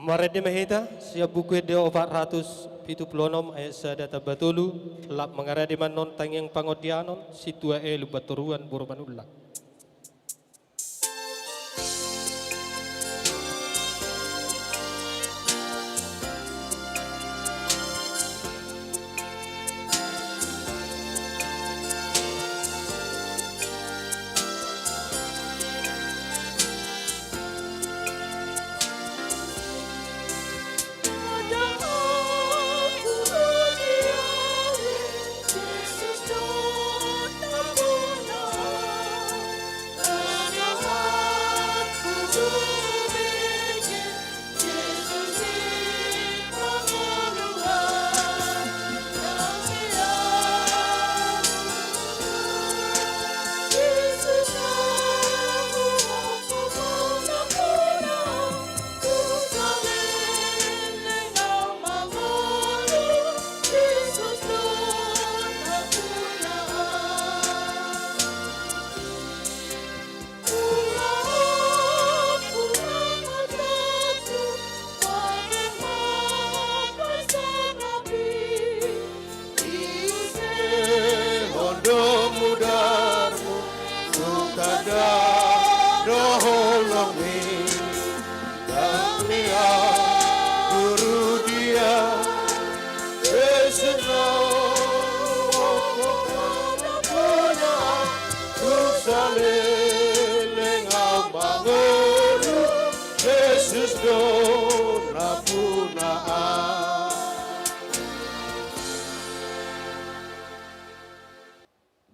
Marede mahita siya buku de 476 ayat sadata batulu lap mangarade manon tangyang pangodianon situa elu baturuan burmanulla.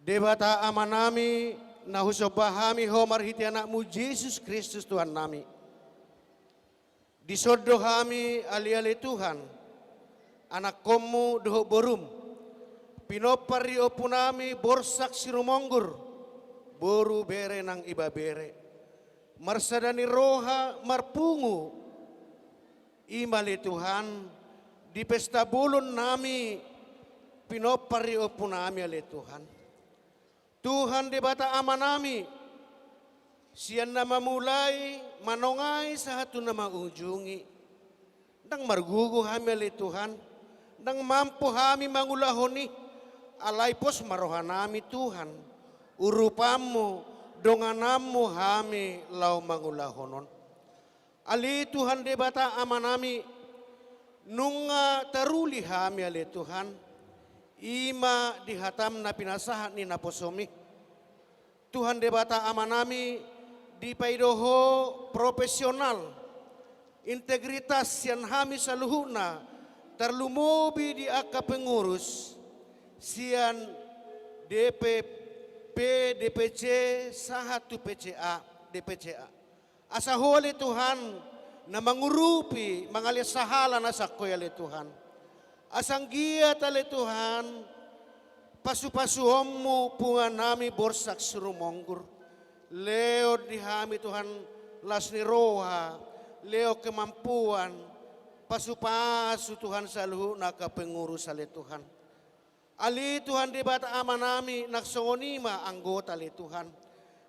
Debata amanami nahusobahami homar hiti anakmu Yesus Kristus Tuhan nami. Disodohami ali-ali Tuhan, anak komu doho borum, pinopari opunami borsak sirumonggur, boru bere nang iba bere. Marsadani roha marpungu, imali Tuhan, di pesta bulun nami, pinopari opunami ali Tuhan. Tuhan di bata amanami, siyan na mamulay, manongay sa hatu na maujungi. Nang margugo hami ali Tuhan, nang mampu hami mangulahoni, alay pos marohanami Tuhan. Urupamu, donganamu hami lau mangulahonon. Ali Tuhan di bata amanami, nunga taruli hami ali Tuhan. Ima dihatam na pinasahan ni naposomi. Tuhan debata amanami di paidoho profesional. Integritas yang hami saluhuna terlumobi di aka pengurus. Sian DPP, DPC, sahatu PCA, DPCA. Asa holi Tuhan na mangurupi mangalia sahala na sakoy ali Tuhan. Asang gia tali Tuhan, pasu-pasuhommu punga nami borsak surumonggur. Leo dihami Tuhan lasni roha, leo kemampuan, pasu-pasu Tuhan saluhu naka pengurus ali Tuhan. Ali Tuhan di bata amanami naksongonima anggota ali Tuhan.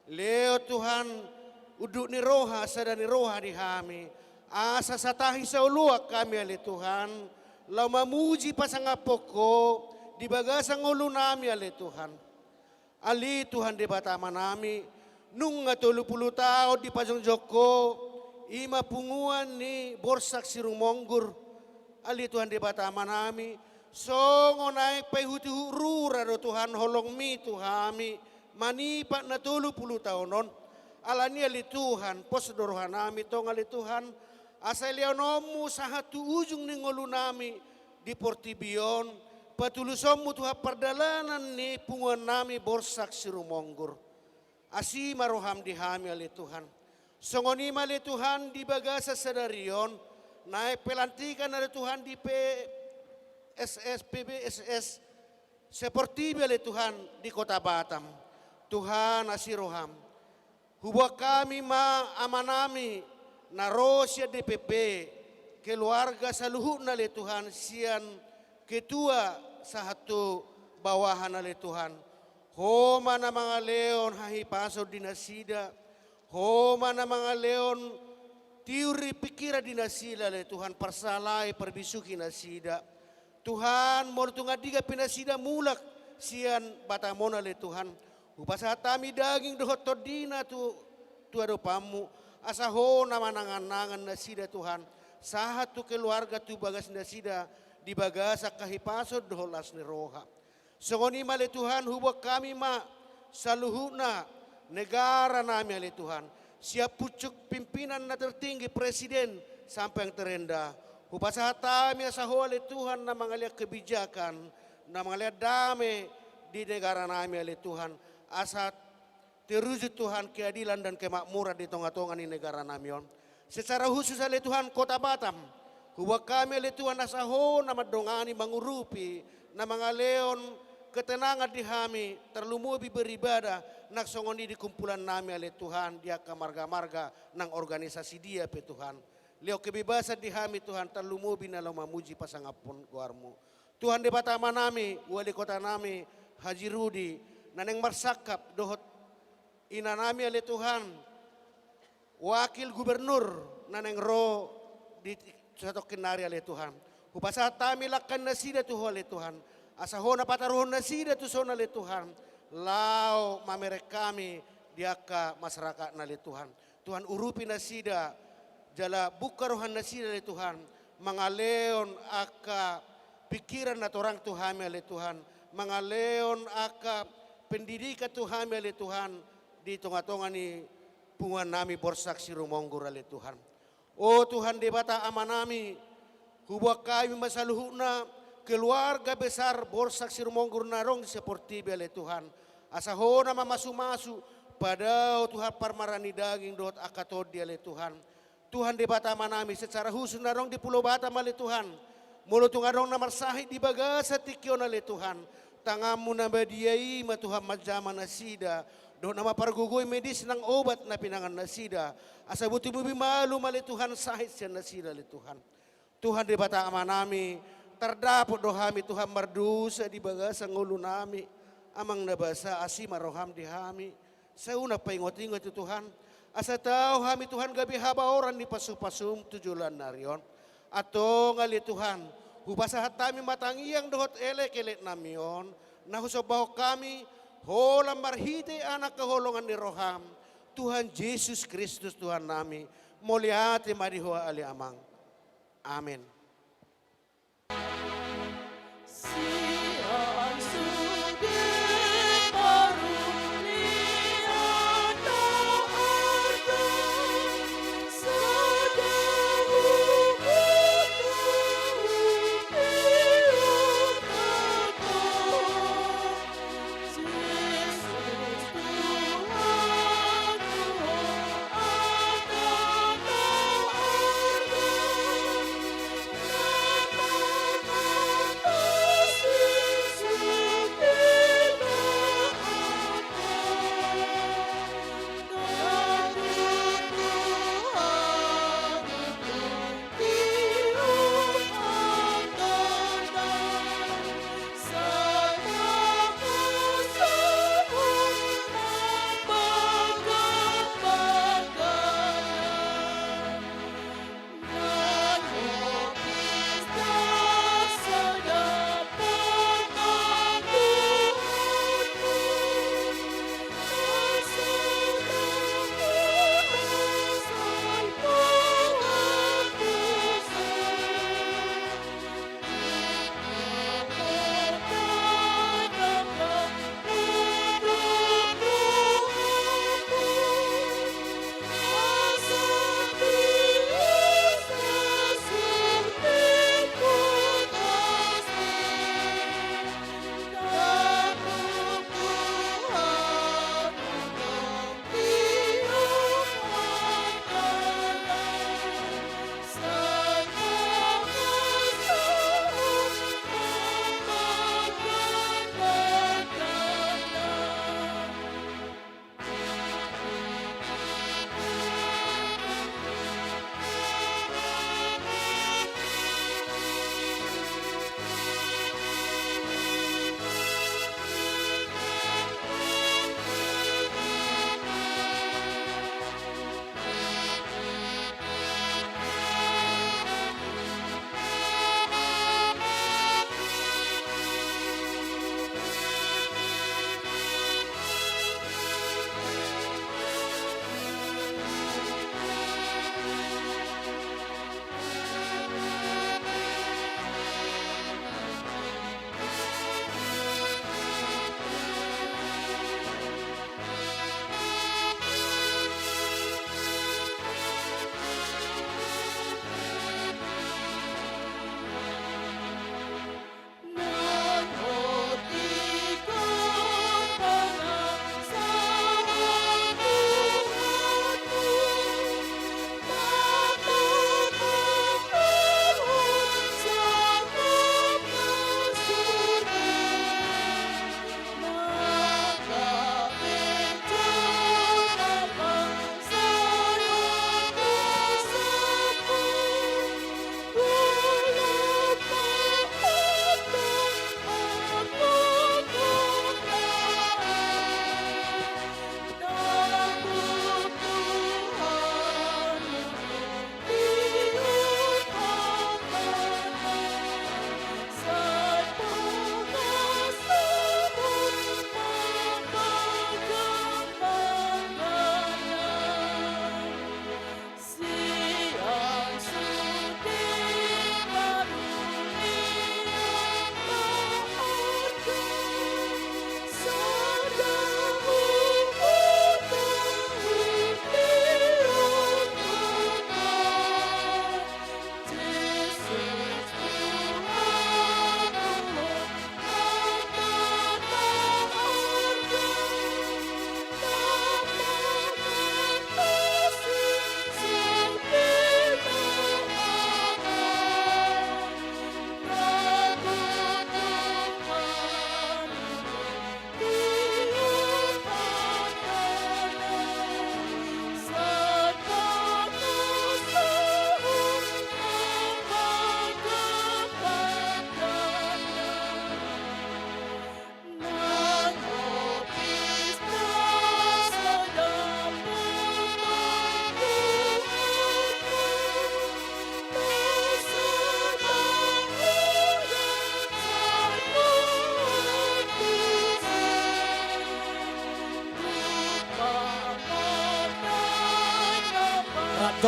Leo Tuhan uduk ni roha sadani roha dihami. Asa satahi sauluak kami ali Tuhan. Lau mamuji pasangapoko di bagasang ulo nami ali Tuhan. Ali Tuhan di batama nami nung nga 30 tao di pasang Joko ima punguan ni borsak sirumonggur. Ali Tuhan di batama nami songo naik pay hutihurura do Tuhan holong mi Tuhami manipat na 30 taonon. Alani ali Tuhan posdorohan nami tong ali Tuhan. Asal lianomu sahatu ujung ni ngolu nami di Portibion. Patulusomu Tuhan perdalanan ni punguan nami borsak sirumonggur. Asi maroham dihami ali Tuhan. Songonima ali Tuhan di bagasa sadarion. Naik pelantikan ali Tuhan di PSS, PBSS. Seperti ali Tuhan di kota Batam. Tuhan asiroham. Hubah kami ma amanami. Narosya DPP, keluarga saluhut nali Tuhan, sian ketua satu bawahan nali Tuhan. Homa na mga leon hahipaso dinasida, homa na mga leon Tiuri pikiran di nasida le Tuhan persalai perbisuki nasida. Tuhan mau tunga diga pinasida mulak sian batamona le Tuhan. Upasa tami daging dohot todina tu ado pamu. Asaho nama nangan-nangan nasida Tuhan. Sahat tu keluarga tu bagas nasida di bagasa kahipaso doholas ni roha. Songoni male Tuhan hubak kami ma saluhuna negara nami ale Tuhan. Siap pucuk pimpinan na tertinggi presiden sampai yang terendah. Upasa hatami asaho ale Tuhan na mangaliak kebijakan, na mangaliak damai di negara nami ale Tuhan. Asa terwujud Tuhan keadilan dan kemakmuran di tengah-tengah di negara nami on. Secara khusus ale Tuhan kota Batam. Hubak kami ale Tuhan asaho na madongani mangurupi, na mangaleon ketenangan di kami terlumubi beribadah nak songoni di kumpulan nami ale Tuhan dia ke marga-marga nang organisasi dia pe Tuhan. Leo kebebasan di kami Tuhan terlumubi na lau mamuji pasangapun guarmu. Tuhan di Batama nami, wali kota nami Haji Rudi naneng marsakap dohot ina nami ale Tuhan. Wakil gubernur naneng ro di satu kenari ale Tuhan. Upasa tami lakan nasida tu ale Tuhan. Asahona pataruhon nasida tu sona le Tuhan. Lau mamerek kami diaka masyarakat na le Tuhan. Tuhan urupi nasida jala buka rohan nasida le Tuhan. Mangaleon aka pikiran na torang Tuhan le Tuhan. Mangaleon aka pendidikan Tuhan le Tuhan. Di tengah-tengah ni pungan nami borsaksi rumonggur le Tuhan. Oh Tuhan debata amanami. Hubak kami masaluhuna keluarga besar borsaksi rumonggur narong seperti bele Tuhan. Asahona mamasu-masu pada Tuhan parmarani daging dot akatod dia le Tuhan. Tuhan di Batam nami secara khusus narong di Pulau Batam le Tuhan. Mulut tungarong namarsahi di bagasa tikyo na le Tuhan. Tangamu na badiai ma Tuhan majama nasida. Doon nama pargugoy medis ng obat na pinangan nasida. Asa buti bubi malu mali Tuhan sahit siya nasida le Tuhan. Tuhan di Batam nami terdapat dohami Tuhan mardusa di bagasa ngulu nami. Amang nabasa asima roham di hami. Sauna paingot-ingot itu Tuhan. Asa tahu kami Tuhan gabi haba orang di pasum-pasum tujulan narion. Atau ngali Tuhan. Hubasa hatami matangiyang dohot elek-elek namion. Nahusabaho kami. Holam marhite anak keholongan di roham. Tuhan Yesus Kristus Tuhan nami. Moliate marihoa ali amang. Amin.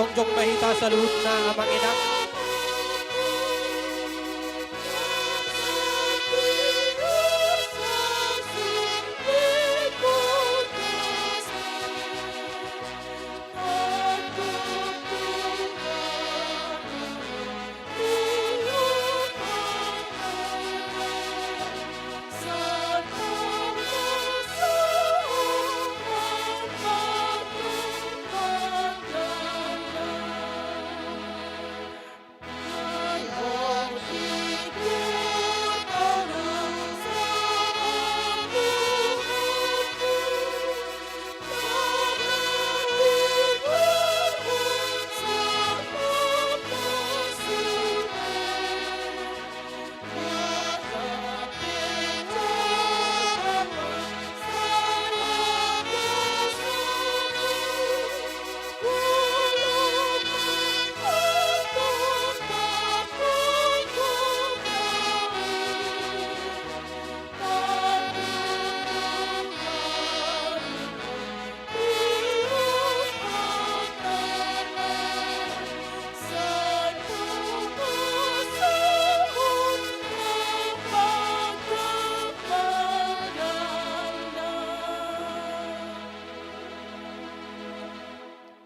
jongjong mahita saluhut na amang inang.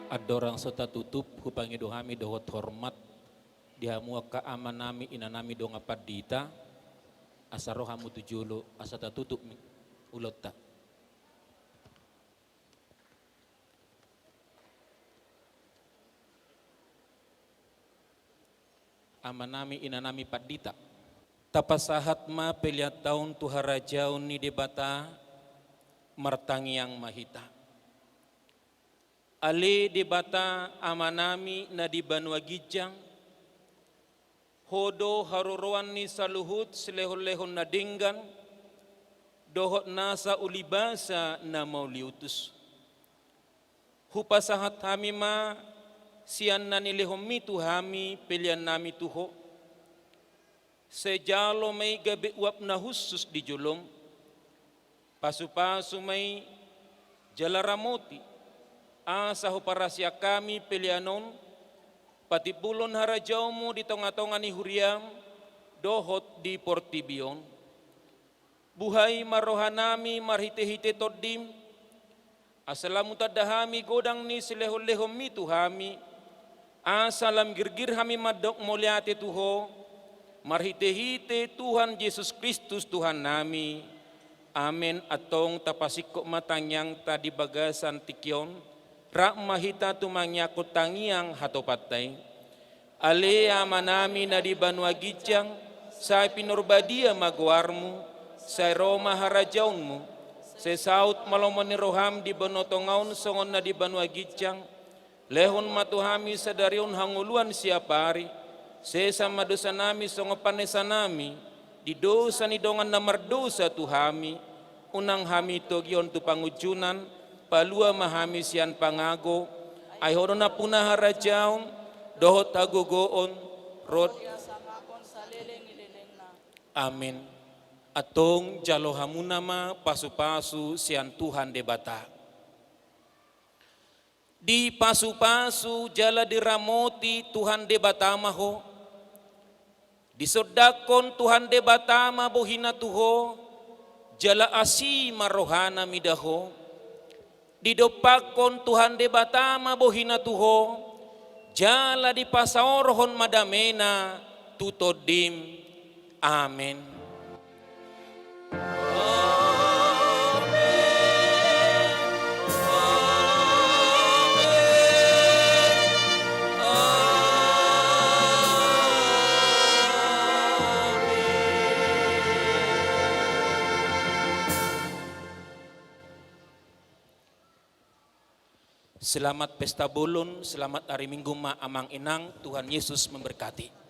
Adorang serta tutup hupangi dohami dohot hormat dihamua ka amanami inanami donga padita asarohamu tujulo asata tutup ulotta. Amanami inanami padita tapasahat ma peliat taun tuharajaun ni debata martangiang mahita. Ali di bata amanami na di Banua Gijang, hodo haruruan ni saluhut selehon-lehon na dinggan, dohot nasa ulibasa na mauliutus. Hupasahat hami ma sian na nilehomi tuhami pilihan nami tuho, sejalo may gabi uap na husus di julong, pasu-pasu may jalaramoti, asa huparasya kami pilihanon, pati bulon harajaumu di tonga-tonga ni huriam, dohot di portibion. Buhay marohanami marhite-hite todim, asalamu tadahami godang ni silehol-lehom mi tuhami, asalam girgir hami madok moliate tuho, marhite-hite Tuhan Yesus Kristus Tuhan nami. Amen. Atong tapasikko matanyang tadi bagasan tikyon, rak mahita tumangyakot tangiang hatopatay. Ale amanami na di Banua Gijang, sa pinurbadia magwarmu, sa Roma harajaunmu, sa saut malomon ni roham di banotongaun songon na di Banua Gijang, lehon matuhami sa darion hanguluan siapari, sa madosa nami songo panesanami, di dosa ni dongan na mardosa tuhami, unang hami togyon tu pangujunan, palua mahami sian pangago, ay horo na punah harajaun, dohot hagogoon, rod. Amin. Atong jalohamunama pasu-pasu sian Tuhan debata. Di pasu-pasu jala diramoti Tuhan debata maho. Disodakon Tuhan debata mabohina tuho, jala asi marohana midaho. Didopakon Tuhan debata mabohina tuho, jala di pasaorhon madamena tutodim. Amin. Selamat pesta bulun, selamat hari Minggu ma amang inang, Tuhan Yesus memberkati.